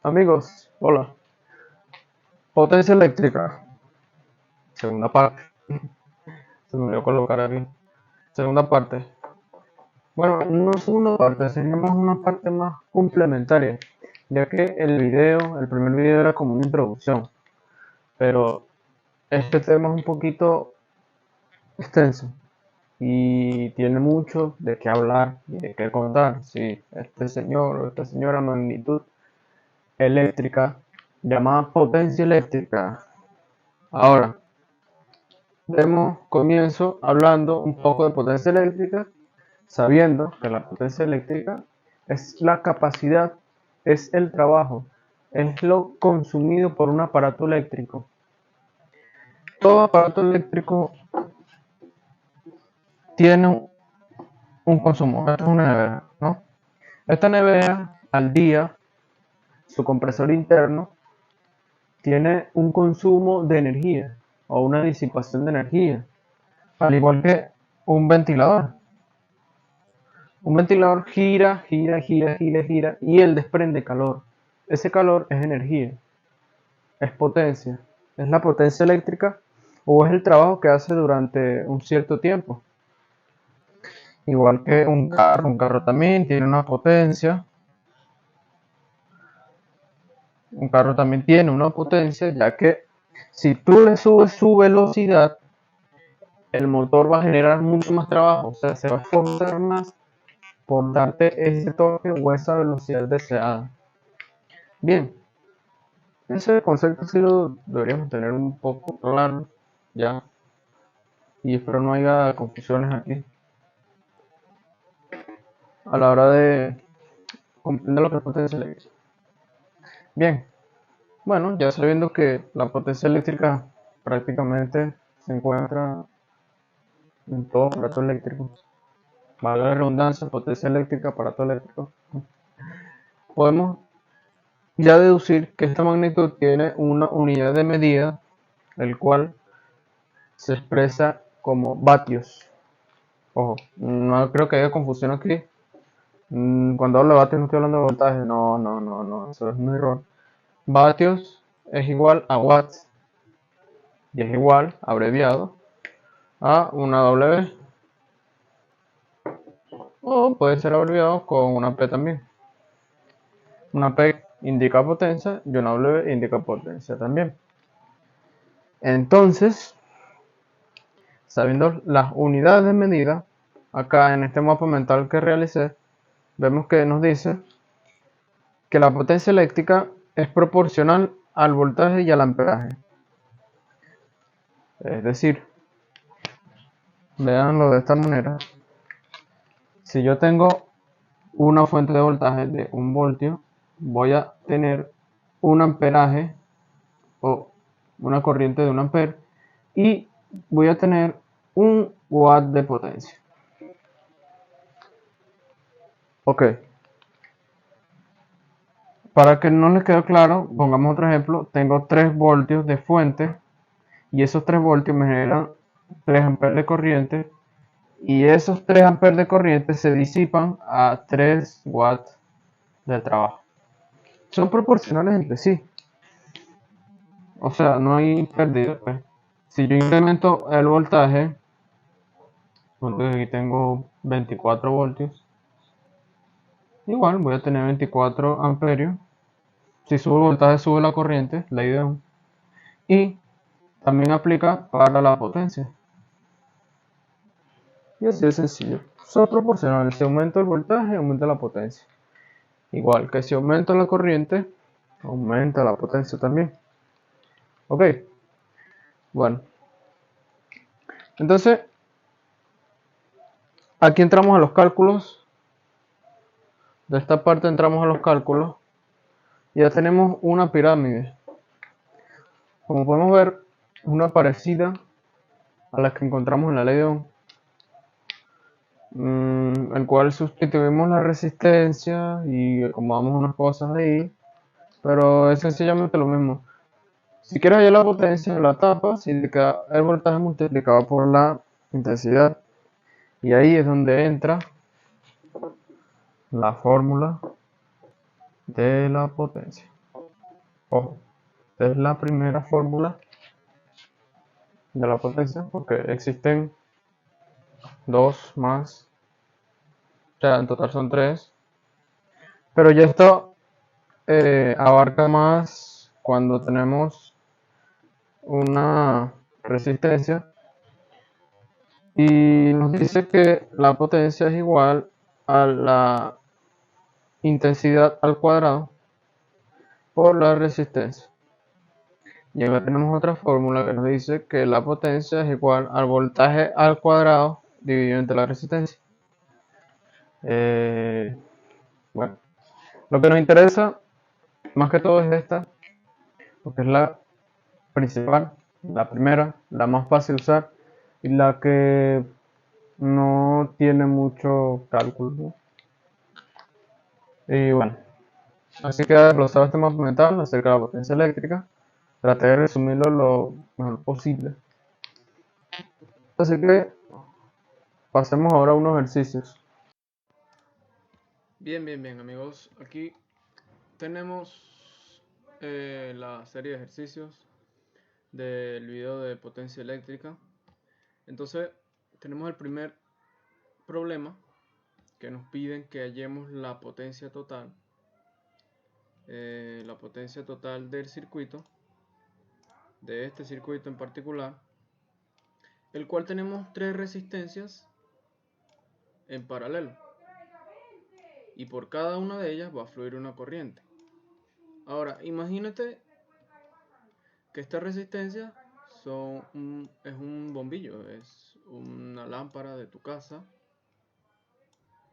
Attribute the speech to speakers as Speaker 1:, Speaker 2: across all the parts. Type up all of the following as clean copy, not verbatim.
Speaker 1: Amigos, hola. Potencia eléctrica. Segunda parte. Se me olvidó colocar aquí. Segunda parte. Bueno, no segunda parte, sería más una parte más complementaria, ya que el primer video era como una introducción, pero este tema es un poquito extenso y tiene mucho de qué hablar y de qué contar. Si este señor o esta señora magnitud eléctrica, llamada potencia eléctrica. Ahora, comienzo hablando un poco de potencia eléctrica, sabiendo que la potencia eléctrica es la capacidad, es el trabajo, es lo consumido por un aparato eléctrico. Todo aparato eléctrico tiene un consumo. Esto es una nevera, ¿no? Esta nevera al día, su compresor interno, tiene un consumo de energía o una disipación de energía, al igual que un ventilador. Un ventilador gira y él desprende calor. Ese calor es energía, es potencia, es la potencia eléctrica o es el trabajo que hace durante un cierto tiempo. Igual que un carro también tiene una potencia. Un carro también tiene una potencia, ya que si tú le subes su velocidad, el motor va a generar mucho más trabajo, o sea, se va a esforzar más por darte ese toque o esa velocidad deseada. Bien, ese concepto sí lo deberíamos tener un poco claro ya, y espero no haya confusiones aquí a la hora de comprender lo que es potencia eléctrica. Bien, bueno, ya sabiendo que la potencia eléctrica prácticamente se encuentra en todo aparato eléctrico, valga la redundancia, potencia eléctrica, aparato eléctrico, podemos ya deducir que esta magnitud tiene una unidad de medida, el cual se expresa como vatios. Ojo, no creo que haya confusión aquí. Cuando hablo de vatios no estoy hablando de voltaje, no, eso es un error. Vatios es igual a watts y es igual, abreviado, a una W, o puede ser abreviado con una P también. Una P indica potencia y una W indica potencia también. Entonces, sabiendo las unidades de medida, acá en este mapa mental que realicé, vemos que nos dice que la potencia eléctrica es proporcional al voltaje y al amperaje. Es decir, veanlo de esta manera. Si yo tengo una fuente de voltaje de 1 voltio, voy a tener un amperaje o una corriente de 1 amper y voy a tener 1 watt de potencia. Ok, para que no les quede claro, pongamos otro ejemplo. Tengo 3 voltios de fuente y esos 3 voltios me generan 3 amperes de corriente, y esos 3 amperes de corriente se disipan a 3 watts de trabajo. Son proporcionales entre sí, o sea, no hay pérdida, pues. Si yo incremento el voltaje, entonces aquí tengo 24 voltios, igual voy a tener 24 amperios. Si sube el voltaje, sube la corriente, ley de Ohm. Y también aplica para la potencia. Y así de sencillo. Son proporcionales. Si aumenta el voltaje, aumenta la potencia. Igual que si aumenta la corriente, aumenta la potencia también. Ok. Bueno. Entonces, aquí entramos a los cálculos. De esta parte entramos a los cálculos. Ya tenemos una pirámide. Como podemos ver, una parecida a la que encontramos en la ley de Ohm. El cual sustituimos la resistencia y acomodamos unas cosas ahí, pero es sencillamente lo mismo. Si quieres hallar la potencia, la tapas, indica el voltaje multiplicado por la intensidad, y ahí es donde entra la fórmula de la potencia. Ojo, esta es la primera fórmula de la potencia, porque existen dos más, o sea, en total son tres. Pero ya esto abarca más cuando tenemos una resistencia y nos dice que la potencia es igual a la intensidad al cuadrado por la resistencia. Y acá tenemos otra fórmula que nos dice que la potencia es igual al voltaje al cuadrado dividido entre la resistencia. Eh, bueno, lo que nos interesa más que todo es esta, porque es la principal, la primera, la más fácil de usar y la que no tiene mucho cálculo. Y bueno, así que desglosado este mapa mental acerca de la potencia eléctrica, traté de resumirlo lo mejor posible. Así que pasemos ahora a unos ejercicios. Bien, amigos. Aquí tenemos la serie de ejercicios del video de potencia eléctrica. Entonces, tenemos el primer problema que nos piden que hallemos la potencia total del circuito, de este circuito en particular, el cual tenemos tres resistencias en paralelo y por cada una de ellas va a fluir una corriente. Ahora, imagínate que esta resistencia es un bombillo, es una lámpara de tu casa,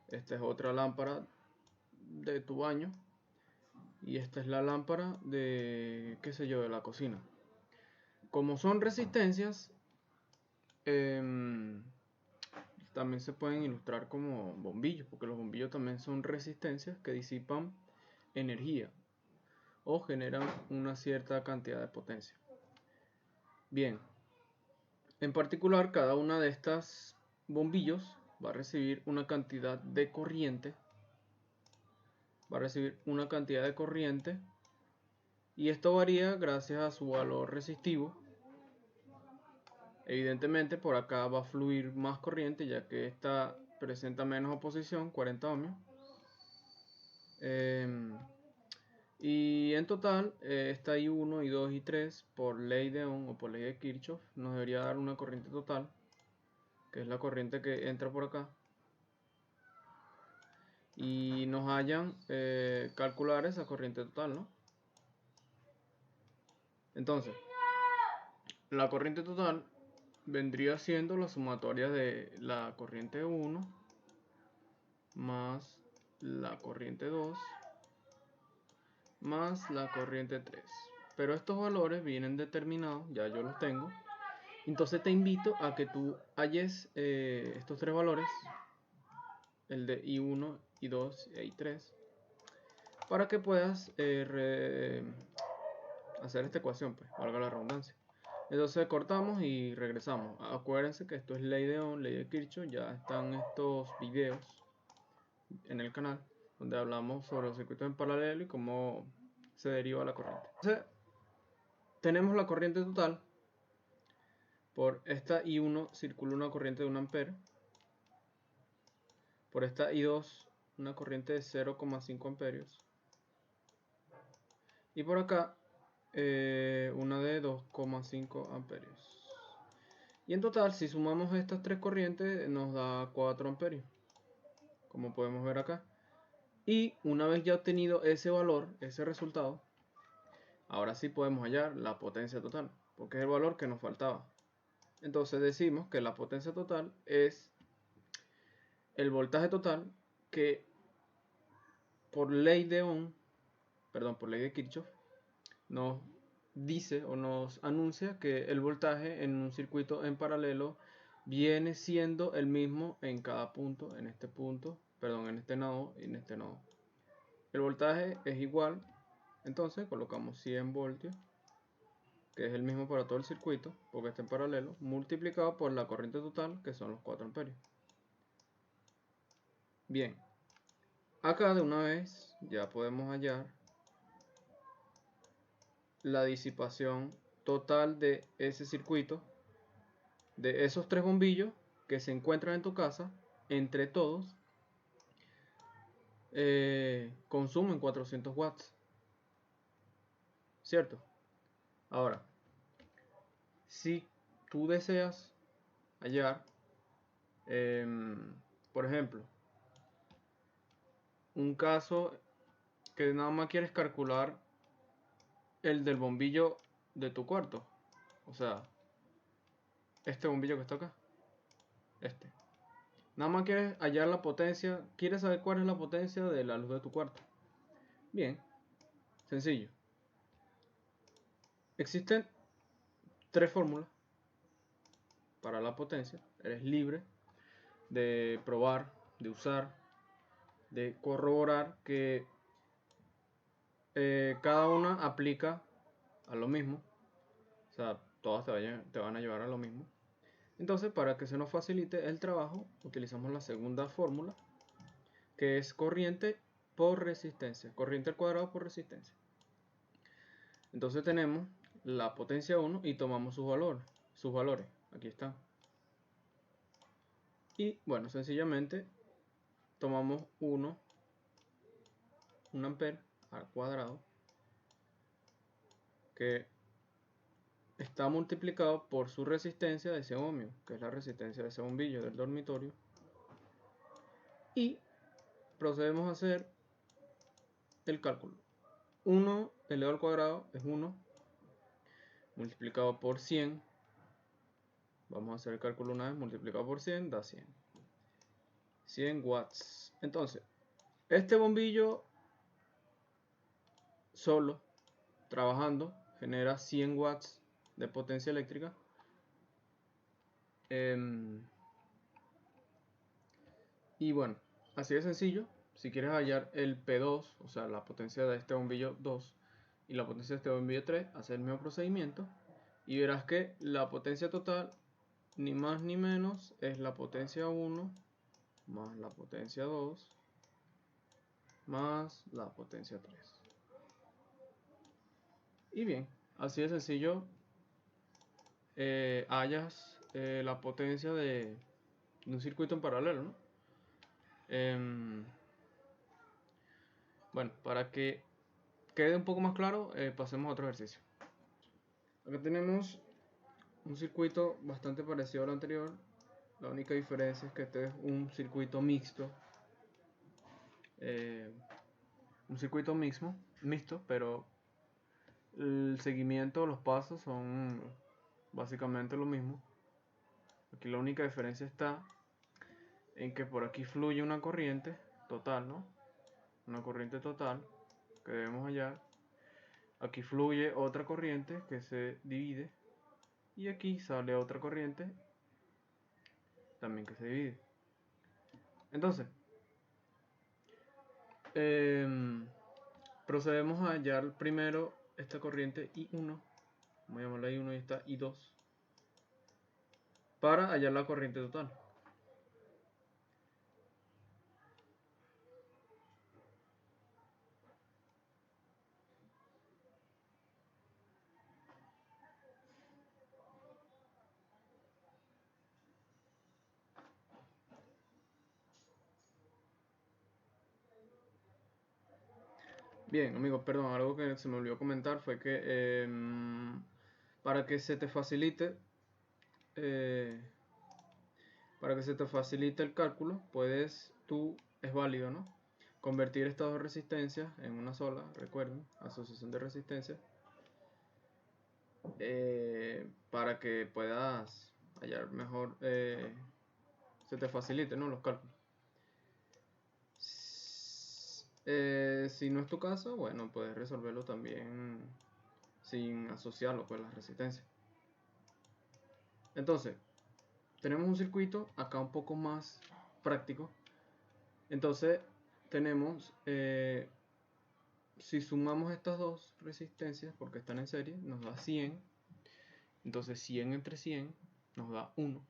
Speaker 1: esta es otra lámpara de tu baño y esta es la lámpara de, qué sé yo, de la cocina. Como son resistencias, también se pueden ilustrar como bombillos, porque los bombillos también son resistencias que disipan energía o generan una cierta cantidad de potencia. Bien, en particular cada una de estas bombillos va a recibir una cantidad de corriente, y esto varía gracias a su valor resistivo. Evidentemente por acá va a fluir más corriente ya que esta presenta menos oposición, 40 ohmios. Y en total, esta I1, I2 y 3, por ley de Ohm o por ley de Kirchhoff, nos debería dar una corriente total, que es la corriente que entra por acá. Y nos hayan calcular esa corriente total, ¿no? Entonces, la corriente total vendría siendo la sumatoria de la corriente 1 más la corriente 2 más la corriente 3. Pero estos valores vienen determinados, ya yo los tengo. Entonces te invito a que tú halles estos tres valores, el de I1, I2 y I3, para que puedas hacer esta ecuación, pues, valga la redundancia. Entonces cortamos y regresamos. Acuérdense que esto es ley de Ohm, ley de Kirchhoff. Ya están estos videos en el canal donde hablamos sobre los circuitos en paralelo y cómo se deriva la corriente. Entonces, tenemos la corriente total. Por esta I1 circula una corriente de 1 ampere. Por esta I2 una corriente de 0,5 amperios. Y por acá una de 2,5 amperios. Y en total, si sumamos estas tres corrientes, nos da 4 amperios, como podemos ver acá. Y una vez ya obtenido ese valor, ese resultado, ahora sí podemos hallar la potencia total, porque es el valor que nos faltaba. Entonces decimos que la potencia total es el voltaje total que por ley de Ohm, perdón, por ley de Kirchhoff, nos dice o nos anuncia que el voltaje en un circuito en paralelo viene siendo el mismo en cada punto, en este nodo y en este nodo. El voltaje es igual, entonces colocamos 100 voltios, que es el mismo para todo el circuito, porque está en paralelo, multiplicado por la corriente total, que son los 4 amperios. Bien, acá de una vez ya podemos hallar
Speaker 2: la disipación total de ese circuito, de esos 3 bombillos que se encuentran en tu casa, entre todos, consumen 400 watts, ¿cierto? Ahora, si tú deseas hallar, por ejemplo, un caso que nada más quieres calcular el del bombillo de tu cuarto, o sea, este bombillo que está acá, este. Nada más quieres hallar la potencia, quieres saber cuál es la potencia de la luz de tu cuarto. Bien, sencillo. Existen 3 fórmulas para la potencia. Eres libre de probar, de usar, de corroborar que cada una aplica a lo mismo. O sea, todas te van a llevar a lo mismo. Entonces, para que se nos facilite el trabajo, utilizamos la segunda fórmula, que es corriente por resistencia. Corriente al cuadrado por resistencia. Entonces tenemos la potencia 1 y tomamos sus valores. Aquí están. Y bueno, sencillamente tomamos 1 ampere al cuadrado, que está multiplicado por su resistencia de ese ohmio, que es la resistencia de ese bombillo del dormitorio. Y procedemos a hacer el cálculo. 1 elevado al cuadrado es 1 multiplicado por 100. Vamos a hacer el cálculo una vez. Multiplicado por 100 da 100. 100 watts. Entonces, este bombillo solo, trabajando, genera 100 watts de potencia eléctrica. Y bueno, así de sencillo. Si quieres hallar el P2, o sea, la potencia de este bombillo 2 y la potencia de este bombillo 3, hacer el mismo procedimiento y verás que la potencia total, ni más ni menos, es la potencia 1 más la potencia 2 más la potencia 3. Y bien, así de sencillo hallas la potencia de un circuito en paralelo, ¿no? Bueno, para que quede un poco más claro, pasemos a otro ejercicio. Acá tenemos un circuito bastante parecido al anterior. La única diferencia es que este es un circuito mixto. Un circuito mixto, pero el seguimiento, los pasos son básicamente lo mismo. Aquí la única diferencia está en que por aquí fluye una corriente total, ¿no? Una corriente total que debemos hallar. Aquí fluye otra corriente que se divide. Y aquí sale otra corriente también que se divide. Entonces, procedemos a hallar primero esta corriente I1. Vamos a llamarla I1 y esta I2. Para hallar la corriente total. Bien, amigos, perdón, algo que se me olvidó comentar fue que para que se te facilite eh, el cálculo, es válido, ¿no? Convertir estas dos resistencias en una sola, recuerden, asociación de resistencias, para que puedas hallar mejor, se te facilite, ¿no? Los cálculos. Si no es tu caso, bueno, puedes resolverlo también sin asociarlo con las resistencias. Entonces, tenemos un circuito acá un poco más práctico. Entonces, tenemos, si sumamos estas dos resistencias, porque están en serie, nos da 100. Entonces, 100 entre 100 nos da 1.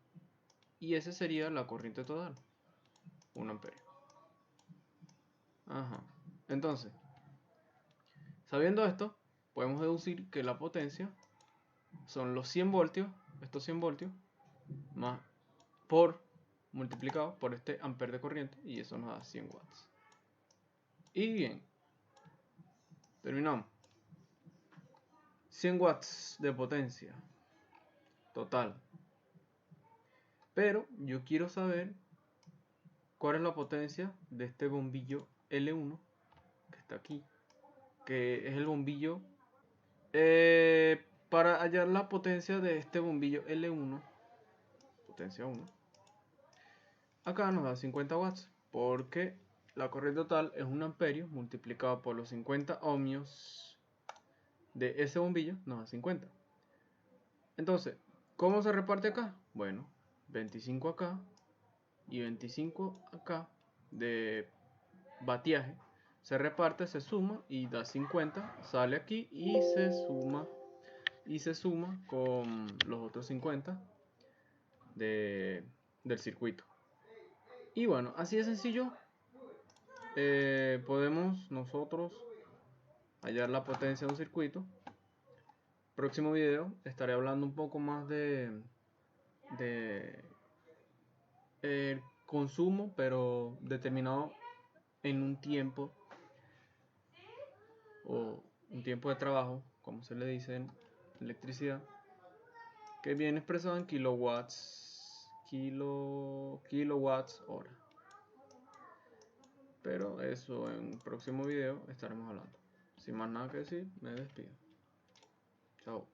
Speaker 2: Y esa sería la corriente total, 1 amperio. Ajá. Entonces, sabiendo esto, podemos deducir que la potencia son los 100 voltios, estos 100 voltios, más multiplicado por este ampere de corriente, y eso nos da 100 watts. Y bien, terminamos. 100 watts de potencia total. Pero yo quiero saber cuál es la potencia de este bombillo L1 que está aquí, que es el bombillo. Para hallar la potencia de este bombillo L1, potencia 1, acá nos da 50 watts, porque la corriente total es 1 amperio multiplicado por los 50 ohmios de ese bombillo, nos da 50. Entonces, ¿cómo se reparte acá? Bueno, 25 acá y 25 acá de batiaje se reparte, se suma y da 50, sale aquí y se suma con los otros 50 del circuito. Y bueno, así de sencillo podemos nosotros hallar la potencia de un circuito. Próximo video estaré hablando un poco más de el consumo, pero determinado en un tiempo, o un tiempo de trabajo, como se le dice en electricidad, que viene expresado en kilowatts hora. Pero eso en un próximo video estaremos hablando. Sin más nada que decir, me despido. Chao.